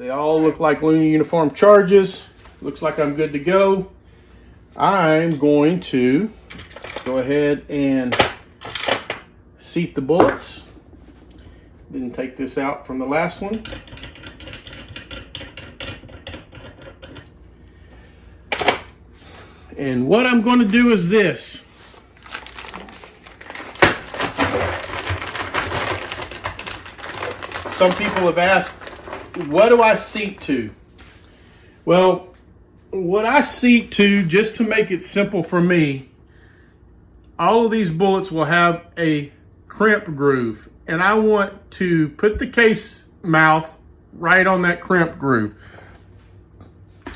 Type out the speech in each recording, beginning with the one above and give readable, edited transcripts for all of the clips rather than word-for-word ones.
They all look like Cloninger uniform charges. Looks like I'm good to go. I'm going to go ahead and seat the bullets. Didn't take this out from the last one. And what I'm going to do is this. Some people have asked, what do I seat to? Well, what I seat to, just to make it simple for me, all of these bullets will have a crimp groove. And I want to put the case mouth right on that crimp groove.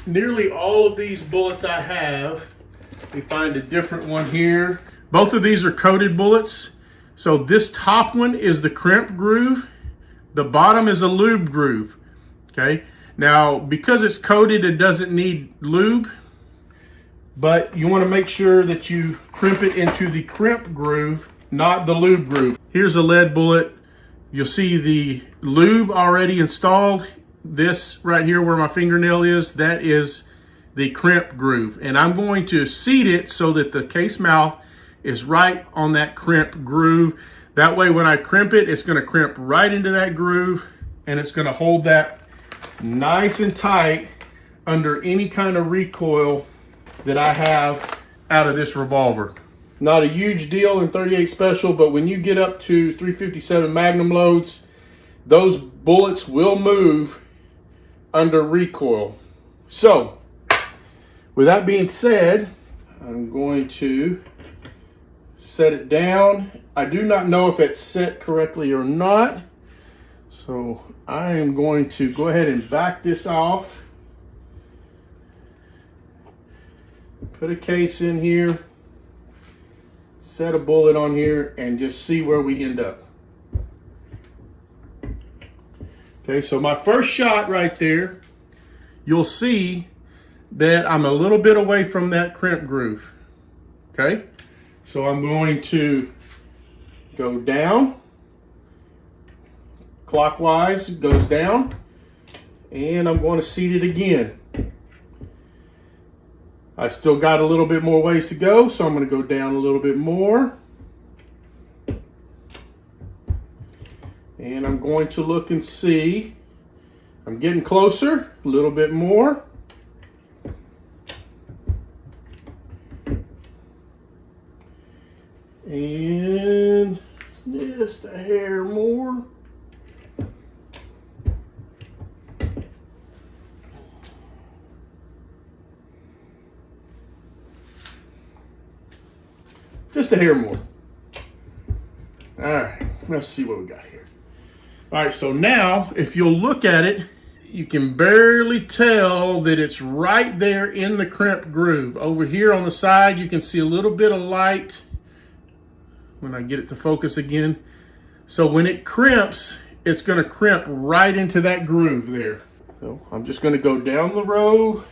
Nearly all of these bullets I have, we find a different one here. Both of these are coated bullets. So this top one is the crimp groove. The bottom is a lube groove, okay? Now, because it's coated, it doesn't need lube, but you want to make sure that you crimp it into the crimp groove, not the lube groove. Here's a lead bullet. You'll see the lube already installed. This right here where my fingernail is, that is the crimp groove. And I'm going to seat it so that the case mouth is right on that crimp groove. That way when I crimp it, it's going to crimp right into that groove and it's going to hold that nice and tight under any kind of recoil that I have out of this revolver. Not a huge deal in 38 Special, but when you get up to 357 Magnum loads, those bullets will move under recoil. So, with that being said, I'm going to set it down. I do not know if it's set correctly or not. So I am going to go ahead and back this off. Put a case in here. Set a bullet on here and just see where we end up. Okay, so my first shot right there, you'll see that I'm a little bit away from that crimp groove. Okay, so I'm going to go down. Clockwise, it goes down. And I'm going to seat it again. I still got a little bit more ways to go, so I'm going to go down a little bit more. And I'm going to look and see. I'm getting closer, a little bit more. And just a hair more. Just a hair more. All right, let's see what we got here. All right, so now if you'll look at it, you can barely tell that it's right there in the crimp groove. Over here on the side, you can see a little bit of light when I get it to focus again. So when it crimps, it's going to crimp right into that groove there. So I'm just going to go down the row.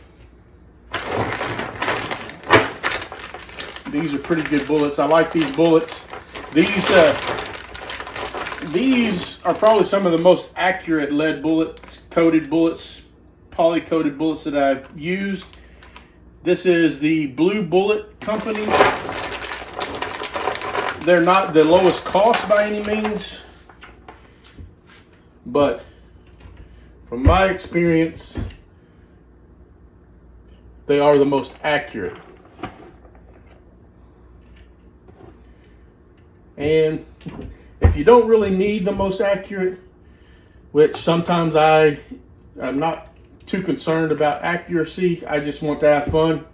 These are pretty good bullets. I like these bullets. These are probably some of the most accurate lead bullets, coated bullets, poly-coated bullets that I've used. This is the Blue Bullet Company. They're not the lowest cost by any means, but from my experience, they are the most accurate. And if you don't really need the most accurate, which sometimes I'm not too concerned about accuracy, I just want to have fun.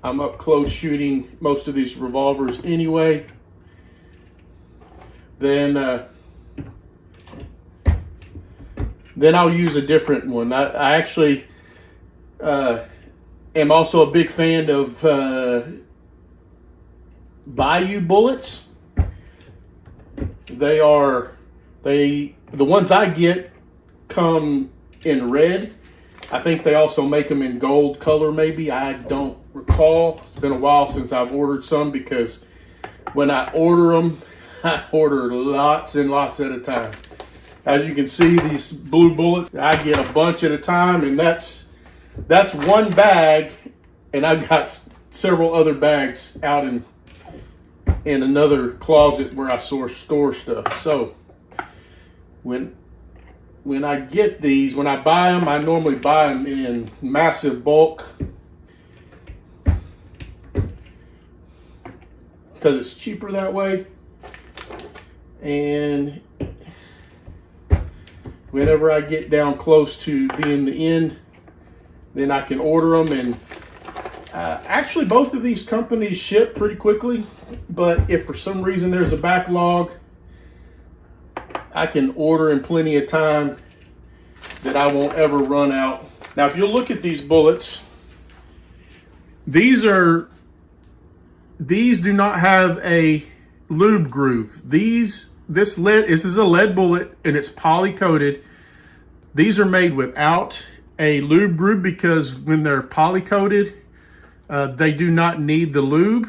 I'm up close shooting most of these revolvers anyway. Then I'll use a different one. I actually am also a big fan of Bayou bullets. The ones I get come in red. I think they also make them in gold color maybe. I don't recall. It's been a while since I've ordered some because when I order them, I order lots and lots at a time. As you can see, these blue bullets, I get a bunch at a time, and that's one bag, and I've got several other bags out in another closet where I store stuff. So when I get these, when I buy them, I normally buy them in massive bulk because it's cheaper that way. And whenever I get down close to being the end, then I can order them. And actually, both of these companies ship pretty quickly, but if for some reason there's a backlog, I can order in plenty of time that I won't ever run out. Now, if you look at these bullets, these do not have a lube groove. This is a lead bullet, and it's poly coated. These are made without a lube groove because when they're poly coated, they do not need the lube.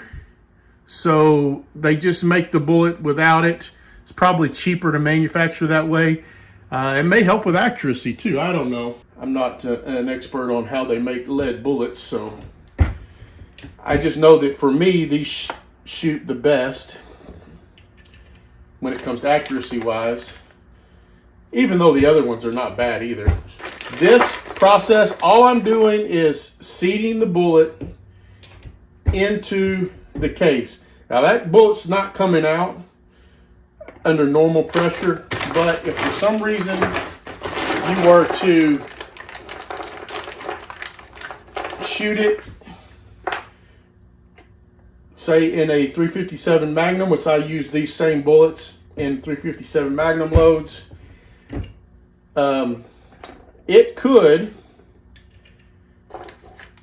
So they just make the bullet without it. It's probably cheaper to manufacture that way. It may help with accuracy too. I don't know. I'm not an expert on how they make lead bullets, so I just know that for me, these shoot the best when it comes to accuracy wise, even though the other ones are not bad either. This process, all I'm doing is seating the bullet into the case. Now that bullet's not coming out under normal pressure, but if for some reason you were to shoot it, say in a 357 Magnum, which I use these same bullets in 357 Magnum loads, it could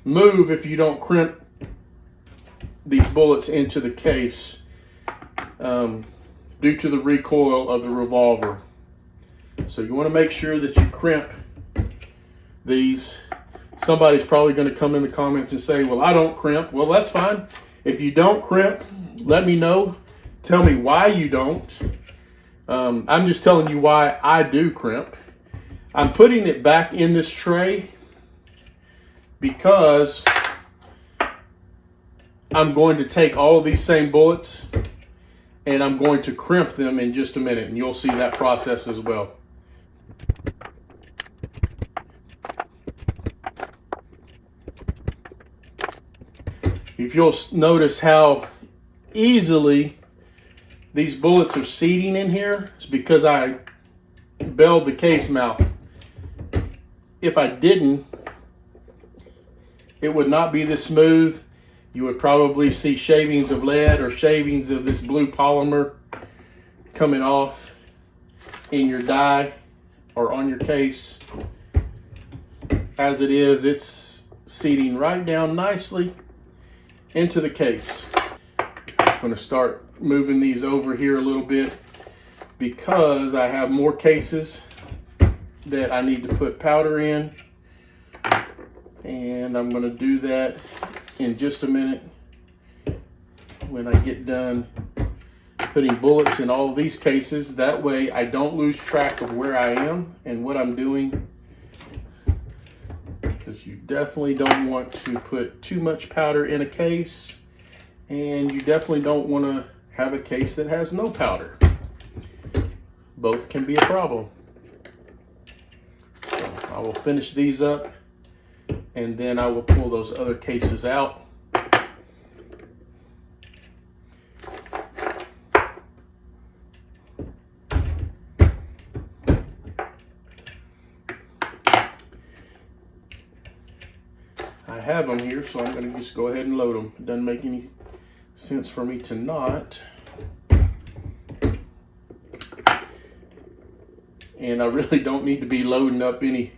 move if you don't crimp these bullets into the case due to the recoil of the revolver. So you want to make sure that you crimp these. Somebody's probably going to come in the comments and say, well, I don't crimp. Well, that's fine. If you don't crimp, let me know. Tell me why you don't. I'm just telling you why I do crimp. I'm putting it back in this tray because I'm going to take all of these same bullets and I'm going to crimp them in just a minute, and you'll see that process as well. If you'll notice how easily these bullets are seating in here, it's because I belled the case mouth. If I didn't, it would not be this smooth. You would probably see shavings of lead or shavings of this blue polymer coming off in your die or on your case. As it is, it's seating right down nicely into the case. I'm going to start moving these over here a little bit because I have more cases that I need to put powder in, and I'm going to do that in just a minute when I get done putting bullets in all of these cases. That way I don't lose track of where I am and what I'm doing, because you definitely don't want to put too much powder in a case, and you definitely don't want to have a case that has no powder. Both can be a problem. So I will finish these up, and then I will pull those other cases out. I have them here, so I'm going to just go ahead and load them. It doesn't make any sense for me to not. And I really don't need to be loading up any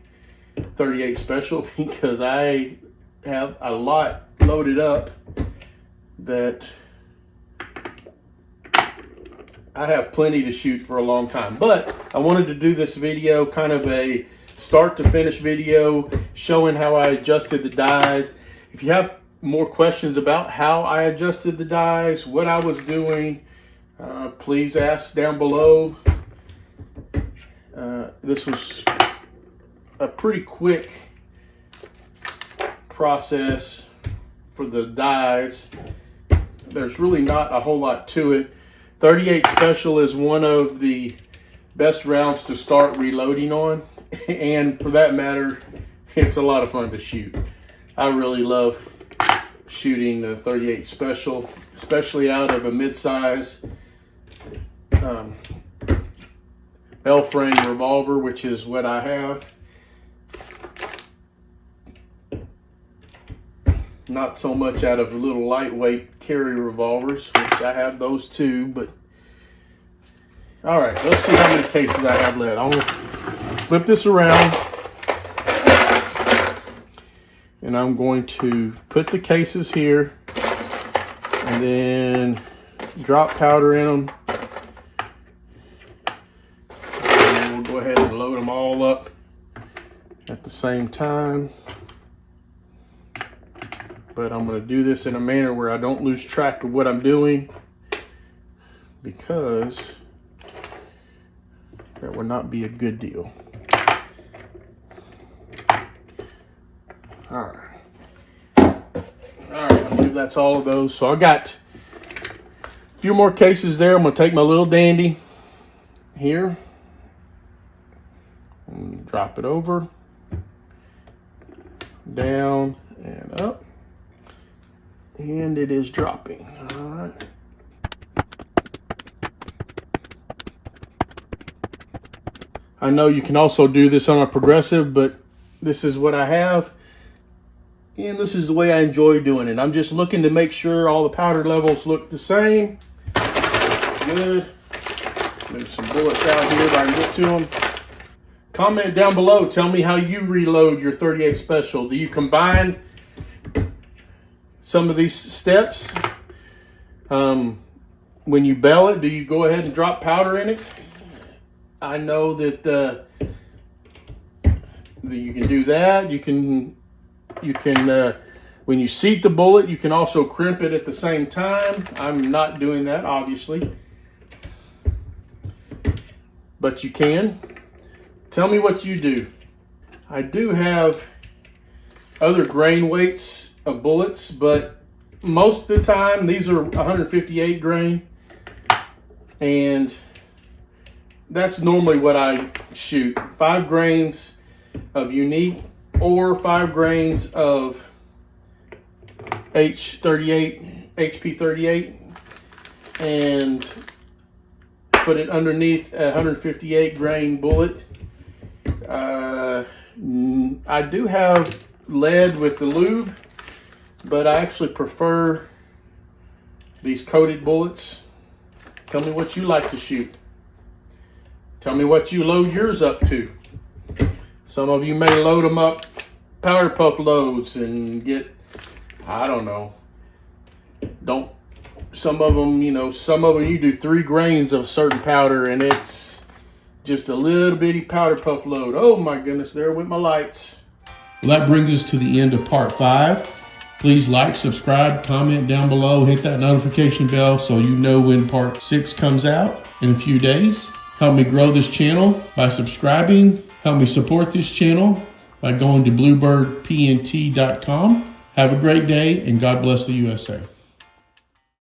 38 Special because I have a lot loaded up that I have plenty to shoot for a long time. But I wanted to do this video, kind of a start to finish video, showing how I adjusted the dies. If you have more questions about how I adjusted the dies, what I was doing, please ask down below. This was a pretty quick process for the dies. There's really not a whole lot to it. 38 Special is one of the best rounds to start reloading on, and for that matter, it's a lot of fun to shoot. I really love shooting the 38 Special, especially out of a mid-size L-frame revolver, which is what I have. Not so much out of little lightweight carry revolvers, which I have those too, but all right, let's see how many cases I have left. I'm gonna flip this around and I'm going to put the cases here and then drop powder in them. And we'll go ahead and load them all up at the same time. But I'm going to do this in a manner where I don't lose track of what I'm doing, because that would not be a good deal. All right, I believe that's all of those. So I got a few more cases there. I'm going to take my little dandy here and drop it over, down and up. And it is dropping. All right. I know you can also do this on a progressive, but this is what I have. And this is the way I enjoy doing it. I'm just looking to make sure all the powder levels look the same. Good. Move some bullets out here if I can get to them. Comment down below. Tell me how you reload your 38 Special. Do you combine some of these steps? When you bell it, do you go ahead and drop powder in it? I know that you can do that. You can when you seat the bullet, you can also crimp it at the same time. I'm not doing that, obviously, but you can. Tell me what you do. I do have other grain weights of bullets, but most of the time these are 158 grain, and that's normally what I shoot. 5 grains of unique or 5 grains of HP 38, and put it underneath a 158 grain bullet. I do have lead with the lube, but I actually prefer these coated bullets. Tell me what you like to shoot. Tell me what you load yours up to. Some of you may load them up powder puff loads and get, I don't know. Some of them you do 3 grains of certain powder and it's just a little bitty powder puff load. Oh my goodness, there went my lights. Well, that brings us to the end of part 5. Please like, subscribe, comment down below, hit that notification bell so you know when part 6 comes out in a few days. Help me grow this channel by subscribing. Help me support this channel by going to bluebirdpnt.com. Have a great day and God bless the USA.